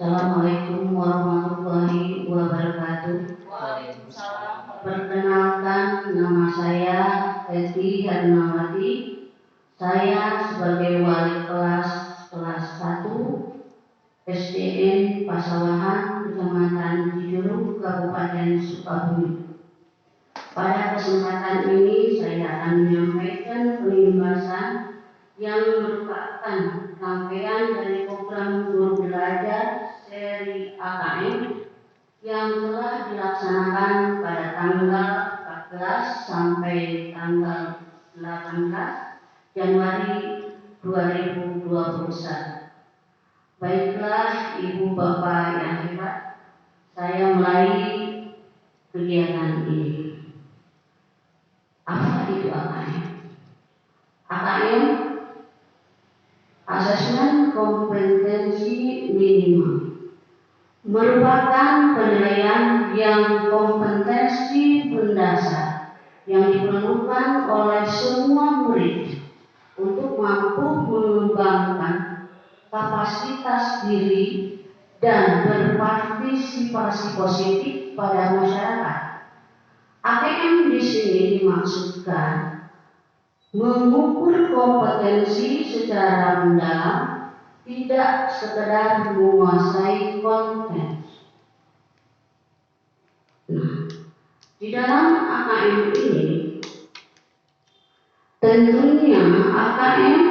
Assalamualaikum warahmatullahi wabarakatuh. Waalaikumsalam. Perkenalkan, nama saya Esti Hernawati. Saya sebagai wali kelas 1 SDN Pasawahan, Kecamatan Cijeruk, Kabupaten Sukabumi. Pada kesempatan ini saya akan menyampaikan penyelesaian yang merupakan rangkaian dari program Guru Belajar seri AKM yang telah dilaksanakan pada tanggal 14 sampai tanggal 18 Januari 2021. Baiklah Ibu Bapak yang hebat, saya mulai kegiatan ini. Apa itu AKM? AKM Asesmen Kompetensi Minimal merupakan penilaian yang kompetensi mendasar yang diperlukan oleh semua murid untuk mampu mengembangkan kapasitas diri dan berpartisipasi positif pada masyarakat. AKM di sini dimaksudkan mengukur kompetensi secara mendalam, tidak sekedar menguasai konten. Di dalam AKM ini, tentunya AKM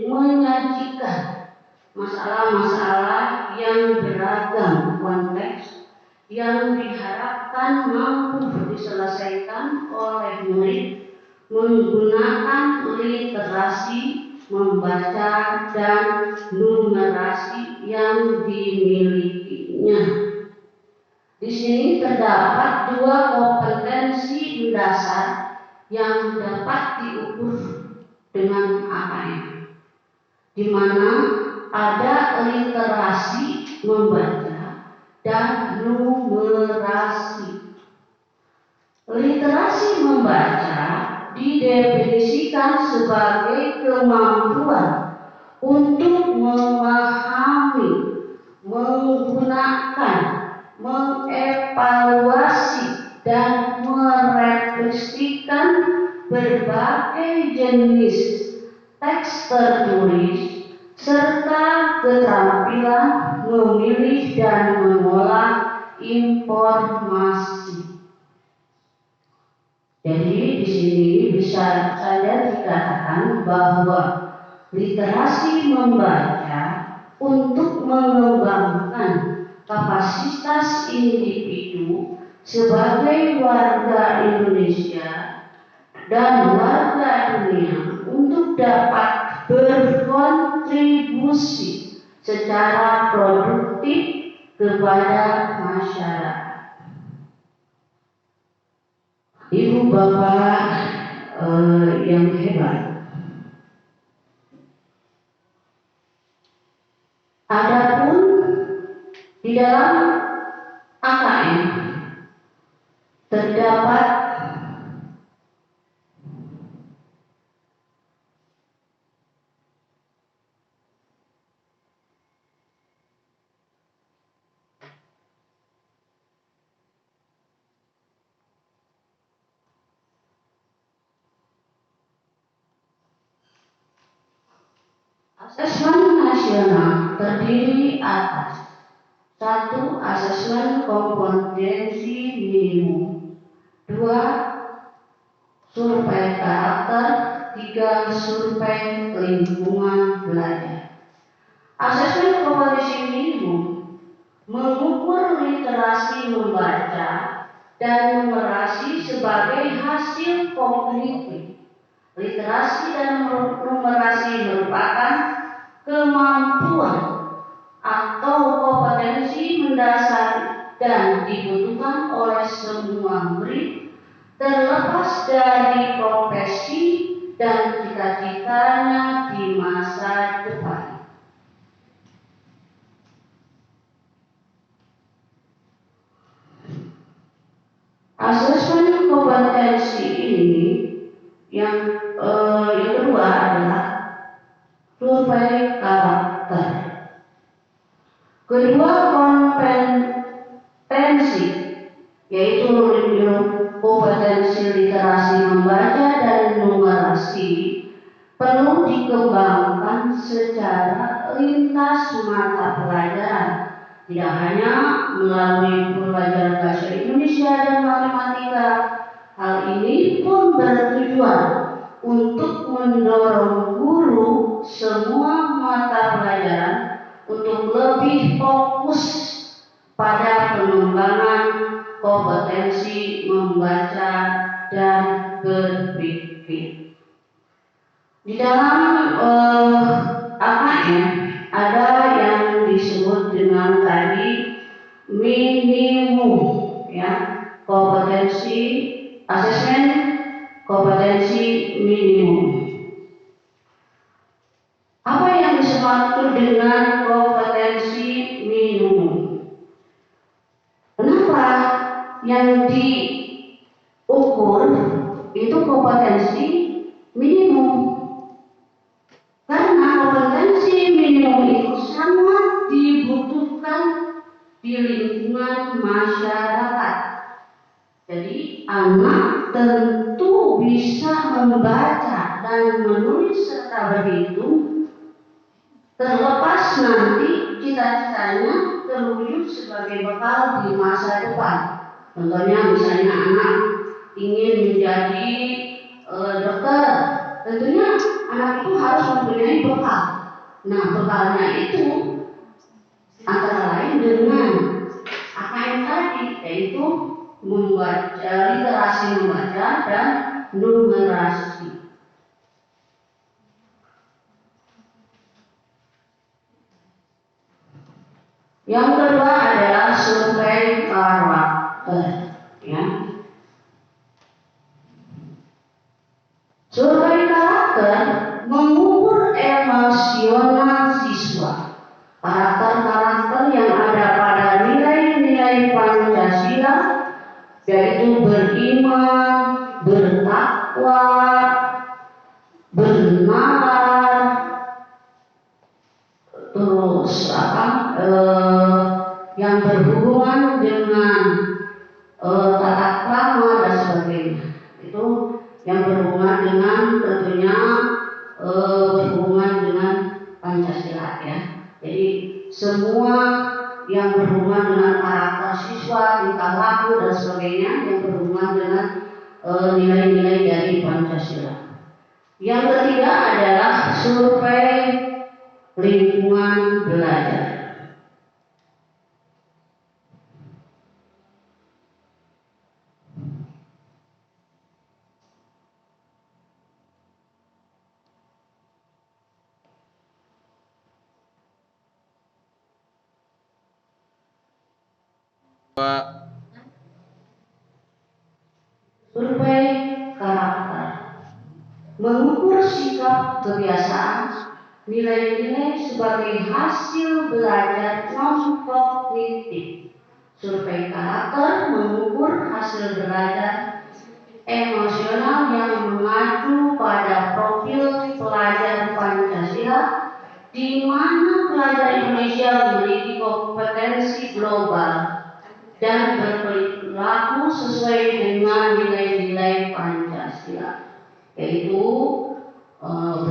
menyajikan masalah-masalah yang beragam konteks yang diharapkan mampu diselesaikan oleh murid menggunakan literasi membaca dan numerasi yang dimilikinya. Di sini terdapat dua kompetensi mendasar yang dapat diukur dengan AKM, di mana ada literasi membaca dan numerasi. Literasi membaca didefinisikan sebagai kemampuan untuk memahami, menggunakan, mengevaluasi, dan merefleksikan berbagai jenis teks tertulis serta keterampilan memilih dan mengolah informasi. Jadi di sini bisa saja dikatakan bahwa literasi membaca untuk mengembangkan kapasitas individu sebagai warga Indonesia dan warga dunia untuk dapat berkontribusi secara produktif kepada masyarakat. Ibu Bapak yang hebat, adapun di dalam AKM terdapat asesmen nasional terdiri atas 1. Asesmen kompetensi minimum, 2. Survei karakter, 3. Survei lingkungan belajar. Asesmen kompetensi minimum mengukur literasi membaca dan numerasi sebagai hasil kognitif. Literasi dan numerasi merupakan kemampuan atau kompetensi mendasar dan dibutuhkan oleh semua murid terlepas dari profesi dan cita-citanya di masa depan. Asesmen kompetensi ini yang kedua adalah survei karakter. Kedua, kompetensi, yaitu kompetensi literasi membaca dan numerasi, perlu dikembangkan secara lintas mata pelajaran, tidak hanya melalui pelajaran bahasa Indonesia dan matematika. Hal ini pun bertujuan untuk mendorong guru semua mata pelajaran untuk lebih fokus pada pengembangan kompetensi membaca dan berpikir. Di dalam AKM ada yang disebut dengan tadi minimum, ya, kompetensi asesmen kompetensi minimum. Apa yang dimaksud dengan kompetensi minimum? Kenapa yang diukur itu kompetensi minimum? Karena kompetensi minimum itu sangat dibutuhkan di lingkungan masyarakat. Jadi anak tentu bisa membaca dan menulis serta berhitung, terlepas nanti cita-citanya terwujud sebagai bekal di masa depan. Contohnya misalnya anak ingin menjadi dokter, tentunya anak itu harus mempunyai bekal. Nah, bekalnya itu antara lain dengan AKM tadi, yaitu membaca, literasi membaca dan numerasi. Yang kedua adalah survei karakter, ya. Survei karakter mengukur emosional siswa. Karakter-karakter yang ada pada nilai-nilai Pancasila, yaitu beriman, bertakwa, bernalar, terus yang berhubungan dengan tata krama dan sebagainya. Itu yang berhubungan dengan tentunya berhubungan dengan Pancasila, ya. Jadi semua yang berhubungan dengan karakter siswa, tingkah laku dan sebagainya yang berhubungan dengan nilai-nilai dari Pancasila. Yang ketiga adalah survei lingkungan belajar. Survei karakter mengukur sikap, kebiasaan, nilai-nilai sebagai hasil belajar non-kognitif. Survei karakter mengukur hasil belajar emosional yang mengacu pada profil pelajar Pancasila, di mana pelajar Indonesia memiliki kompetensi global dan berperilaku sesuai dengan nilai-nilai Pancasila, yaitu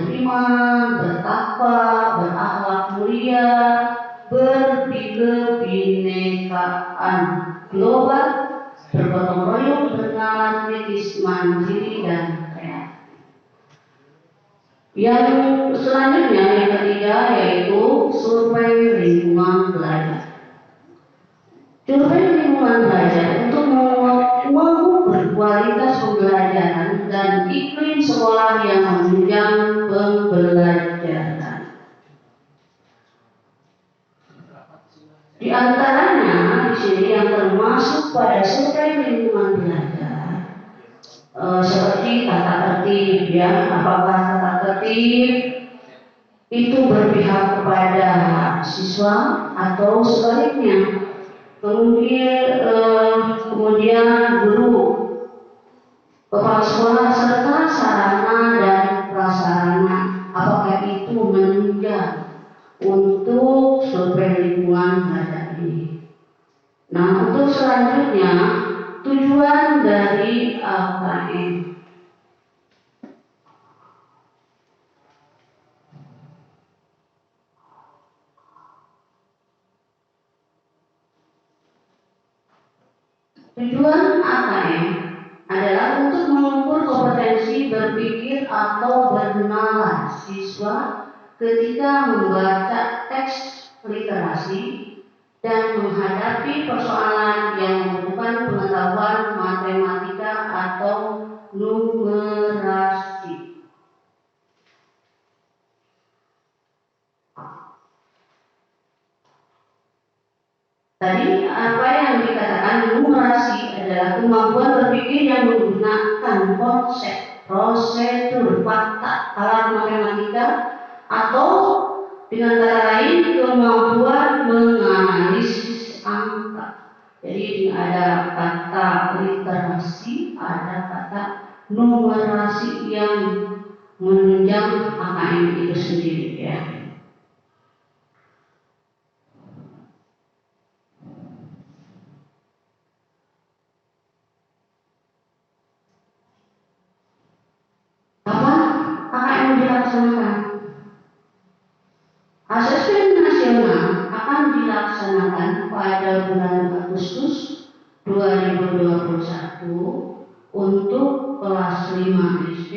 beriman, bertakwa, berakhlak mulia, berkebinekaan global, bergotong royong, bernalar, kritis, mandiri, dan kreatif. Yang selanjutnya, yang ketiga, yaitu survei lingkungan belajar. Survei lingkungan belajar untuk mengukur kualitas pembelajaran dan iklim sekolah yang menunjang pembelajaran. Di antaranya di sini yang termasuk pada survei lingkungan belajar seperti tata tertib, ya. Apakah tata tertib itu berpihak kepada siswa atau sebaliknya? Kemudian guru, kepala sekolah serta sarana dan prasarana, apakah itu menunjang untuk survei lingkungan belajar ini. Nah, untuk selanjutnya tujuan dari AKM. Tujuan AKM adalah untuk mengukur kompetensi berpikir atau bernalar siswa ketika membaca teks literasi dan menghadapi persoalan yang membutuhkan pengetahuan matematika atau numerasi. Tadi apa yang dikatakan numerasi adalah kemampuan berpikir yang menggunakan konsep, prosedur, fakta, alat matematika atau dengan kata lain kemampuan menganalisis angka. Jadi ada kata literasi, ada kata numerasi yang menunjang AKM itu sendiri ya. AKM dilaksanakan. Asesmen nasional akan dilaksanakan pada bulan Agustus 2021 untuk kelas 5 SD,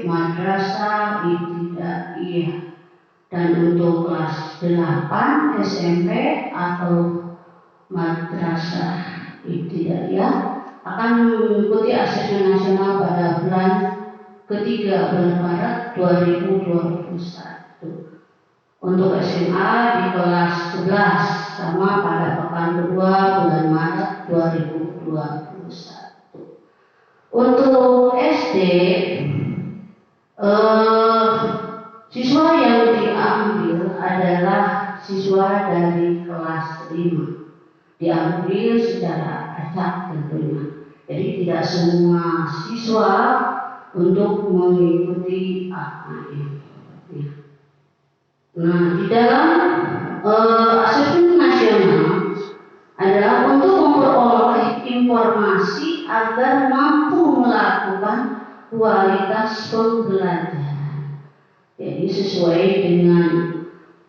madrasah, ibtidaiyah, dan untuk kelas 8 SMP atau madrasah ibtidaiyah akan mengikuti asesmen nasional pada bulan ketiga bulan Maret 2021. Untuk SMA di kelas 11 sama pada pekan kedua bulan Maret 2021. Untuk SD siswa yang diambil adalah siswa dari kelas 5. Diambil secara acak tentunya. Jadi tidak semua siswa untuk mengikuti AKM. Nah, di dalam asesmen nasional adalah untuk memperoleh informasi agar mampu melakukan kualitas pembelajaran. Jadi sesuai dengan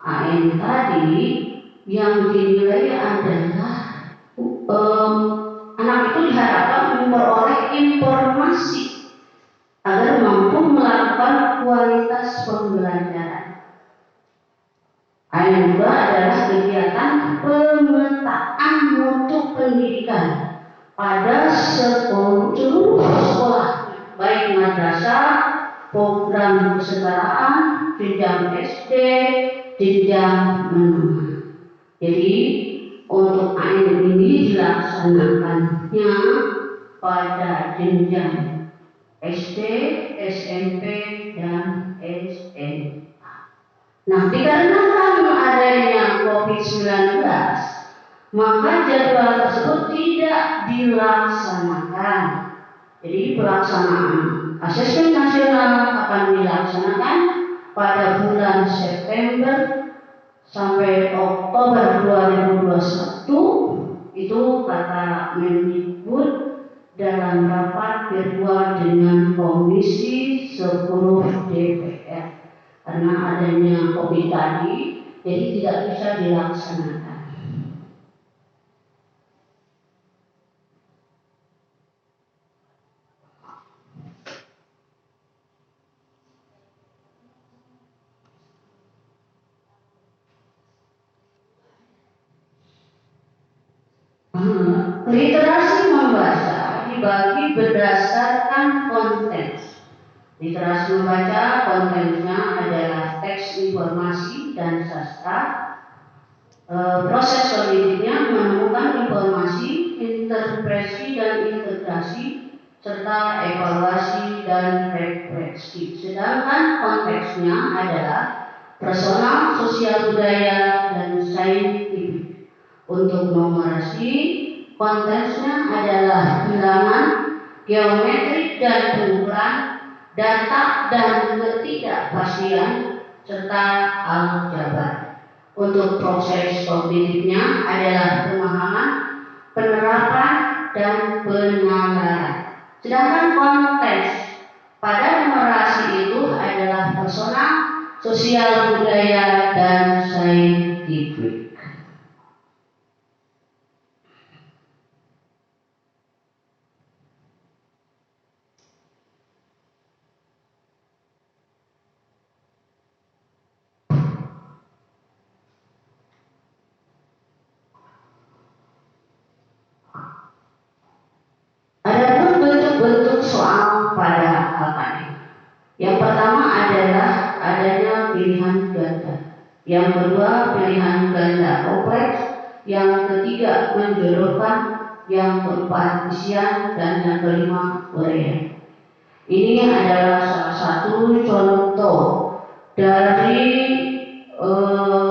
AN tadi yang dinilai adalah anak itu diharapkan memperoleh informasi agar mampu melakukan kualitas pembelajaran. Yang kedua adalah kegiatan pemetaan mutu pendidikan pada seluruh sekolah, baik madrasah, program kesetaraan, jenjang SD, jenjang menengah. Jadi untuk AN ini dilaksanakannya pada jenjang SD, SMP, dan SMA. Nah, dikarenakan adanya COVID-19, maka jadwal tersebut tidak dilaksanakan. Jadi pelaksanaan asesmen nasional akan dilaksanakan pada bulan September sampai Oktober 2021. Itu kata Mendikbud dalam rapat virtual dengan Komisi 10 DPR. Karena adanya COVID tadi, jadi tidak bisa dilaksanakan. Literasi membaca dibagi berdasarkan konteks. Literasi membaca kontennya adalah teks informasi dan sastra. Proses kognitifnya menemukan informasi, interpretasi dan integrasi, serta evaluasi dan refleksi. Sedangkan konteksnya adalah personal, sosial budaya, dan saintifik. Untuk numerasi, konteksnya adalah bilangan, geometrik dan pengukuran, data dan ketidakpastian, serta aljabar. Untuk proses kognitifnya adalah pemahaman, penerapan, dan penalaran. Sedangkan konteks pada numerasi itu adalah personal, sosial, budaya, dan saintifik. Adapun bentuk-bentuk soal pada KKN. Yang pertama adalah adanya pilihan ganda. Yang kedua pilihan ganda kompleks. Yang ketiga menjodohkan. Yang keempat isian, dan yang kelima uraian. Ini adalah salah satu contoh dari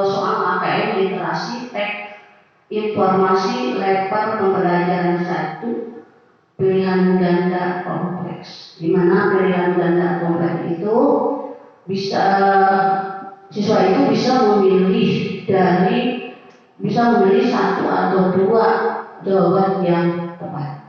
soal KKN literasi teks informasi level pembelajaran 1 pilihan ganda kompleks, di mana pilihan ganda kompleks itu bisa siswa itu bisa memilih satu atau dua jawaban yang tepat.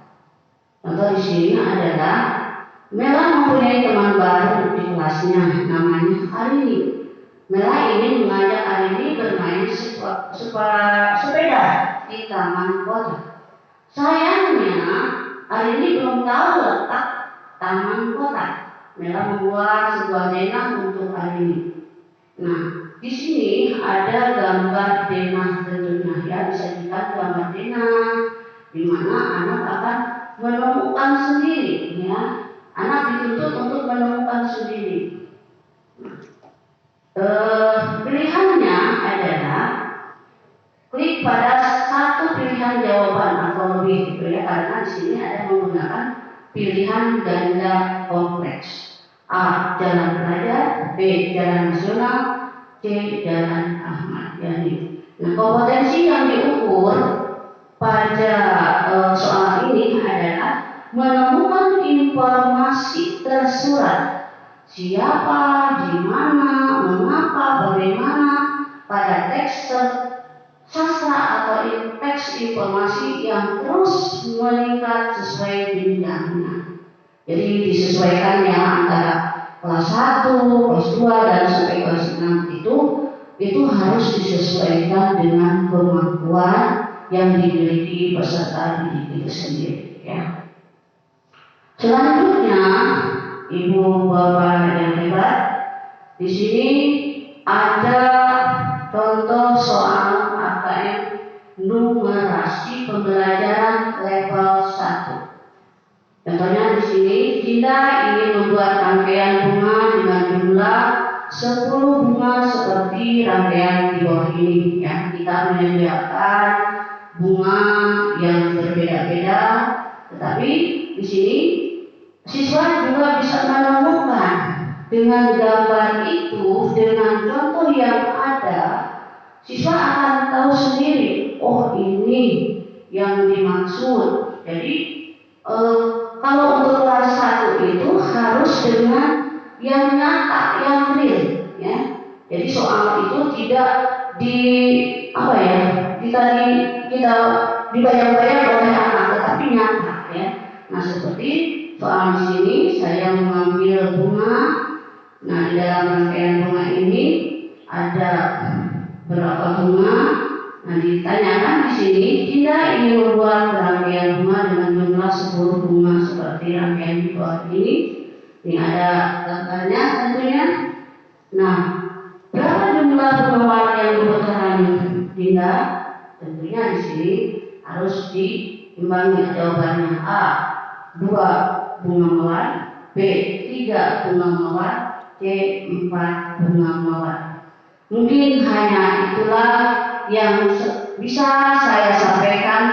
Contoh di sini adalah Mela mempunyai teman baru di kelasnya, namanya Arini. Mela ingin mengajak Arini bermain sepeda di taman kota. Sayangnya Arini belum tahu letak taman kota. Mela membuat sebuah denah untuk Arini. Nah, di sini ada gambar denah tentunya, ya bisa dilihat gambar denah, di mana anak akan menemukan sendiri, ya. Anak dituntut untuk menemukan sendiri. Pilihannya adalah klik pada satu pilihan jawaban atau lebih, gitu ya, karena di sini ada menggunakan pilihan ganda kompleks. A. Jalan Belajar, B. Jalan Nasional, C. Jalan Ahmad Yani. Nah, kompetensi yang diukur pada soal ini adalah menemukan informasi tersurat, siapa, di mana, mengapa, bagaimana pada teks sastra atau teks informasi yang terus meningkat sesuai jenjangnya. Jadi disesuaikannya antara kelas 1, kelas 2, dan sampai kelas 6 itu harus disesuaikan dengan kemampuan yang dimiliki peserta didik itu sendiri, ya. Selanjutnya, Ibu Bapak yang hebat, di sini ada contoh soal KKN numerasi pembelajaran level 1. Contohnya di sini, Dinda ingin membuat rangkaian bunga dengan jumlah 10 bunga seperti rangkaian di bawah ini, ya. Kita menyediakan bunga yang berbeda-beda, tetapi di sini siswa juga bisa menemukan dengan gambar itu, dengan contoh yang ada, siswa akan tahu sendiri, oh ini yang dimaksud. Jadi kalau untuk kelas 1 itu harus dengan yang nyata, yang real, ya. Jadi soal itu tidak kita dibayang-bayang oleh anak, tetapi nyata, ya. Nah, seperti soal di sini saya mengambil bunga. Nah, di dalam rangkaian bunga ini ada berapa bunga? Nah, ditanyakan di sini, Dinda ingin membuat rangkaian bunga dengan jumlah 10 bunga seperti rangkaian di bawah ini. Ini ada gambarnya tentunya. Nah, berapa jumlah bunga yang dibutuhkan Dinda? Tentunya di sini harus diimbangi jawabannya. A. 2 bunga mawar, B. 3 bunga mawar, C. 4 bunga mawar. Mungkin hanya itulah yang bisa saya sampaikan